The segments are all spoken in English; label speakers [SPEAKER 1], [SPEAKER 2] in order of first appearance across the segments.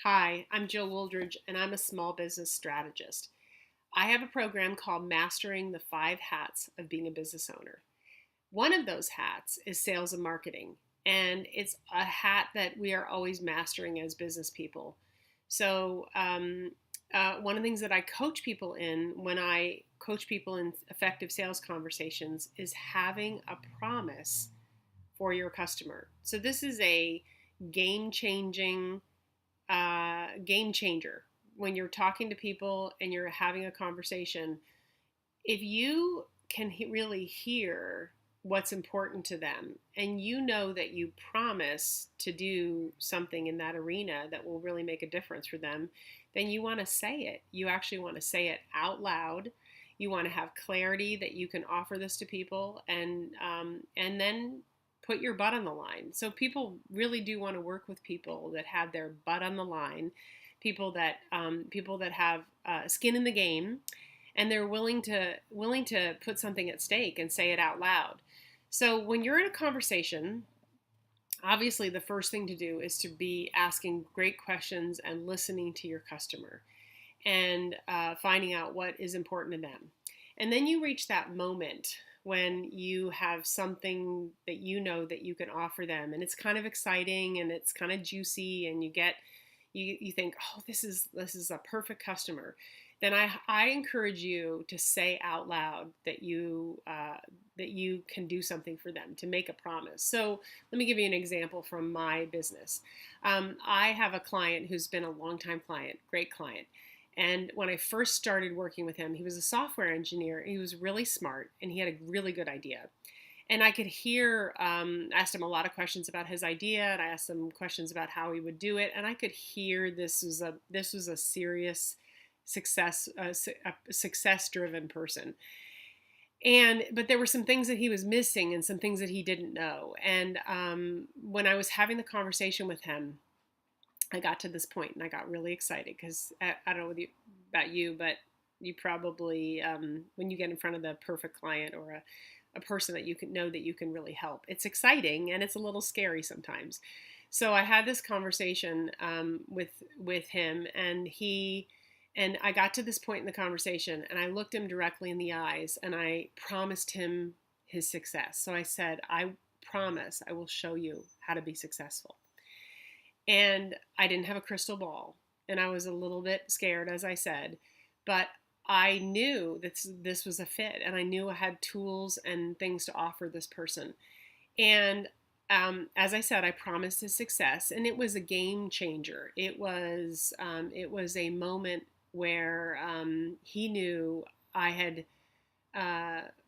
[SPEAKER 1] Hi, I'm Jill Wooldridge, and I'm a small business strategist. I have a program called Mastering the Five Hats of Being a Business Owner. One of those hats is sales and marketing, and it's a hat that we are always mastering as business people. One of the things that I coach people in when I coach people in effective sales conversations is having a promise for your customer. So, this is a game changing game changer when you're talking to people and you're having a conversation. If you can really hear what's important to them and you know that you promise to do something in that arena that will really make a difference for them, then you want to say it. You actually want to say it out loud. You want to have clarity that you can offer this to people, and then put your butt on the line. So people really do want to work with people that have their butt on the line, people that have skin in the game, and they're willing to put something at stake and say it out loud. So when you're in a conversation, obviously the first thing to do is to be asking great questions and listening to your customer and finding out what is important to them. And then you reach that moment when you have something that you know that you can offer them, and it's kind of exciting and it's kind of juicy, and you think, oh, this is a perfect customer. Then I encourage you to say out loud that you can do something for them, to make a promise. So let me give you an example from my business. I have a client who's been a longtime client, great client. And when I first started working with him, he was a software engineer. He was really smart and he had a really good idea. And I could hear, asked him a lot of questions about his idea, and I asked him questions about how he would do it. And I could hear this was a serious a success-driven person. But there were some things that he was missing and some things that he didn't know. And when I was having the conversation with him, I got to this point and I got really excited because I don't know about you, but you probably, when you get in front of the perfect client or a person that you can know that you can really help, it's exciting and it's a little scary sometimes. So I had this conversation with him, and I got to this point in the conversation and I looked him directly in the eyes and I promised him his success. So I said, I promise I will show you how to be successful. And I didn't have a crystal ball, and I was a little bit scared, as I said, but I knew that this was a fit, and I knew I had tools and things to offer this person. And as I said, I promised his success, and it was a game changer. It was a moment where he knew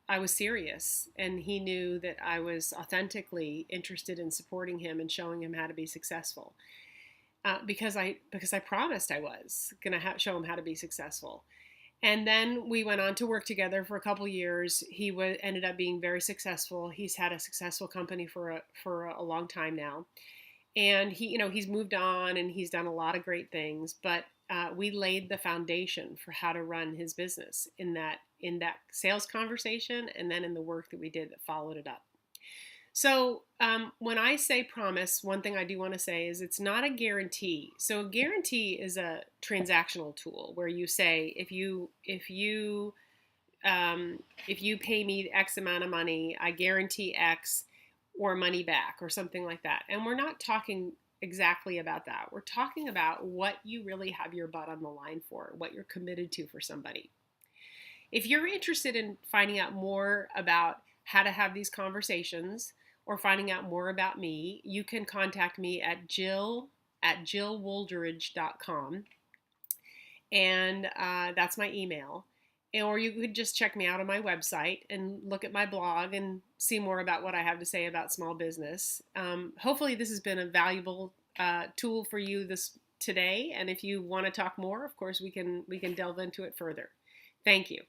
[SPEAKER 1] I was serious, and he knew that I was authentically interested in supporting him and showing him how to be successful. Because I promised I was going to show him how to be successful. And then we went on to work together for a couple years. He ended up being very successful. He's had a successful company for a long time now, and he's moved on and he's done a lot of great things. But we laid the foundation for how to run his business in that sales conversation, and then in the work that we did that followed it up. So when I say promise, one thing I do want to say is it's not a guarantee. So a guarantee is a transactional tool where you say if you pay me X amount of money, I guarantee X or money back or something like that. And we're not talking exactly about that. We're talking about what you really have your butt on the line for, what you're committed to for somebody. If you're interested in finding out more about how to have these conversations or finding out more about me, you can contact me at jill@jillwooldridge.com, and that's my email. Or you could just check me out on my website and look at my blog and see more about what I have to say about small business. Hopefully this has been a valuable tool for you today. And if you want to talk more, of course, we can delve into it further. Thank you.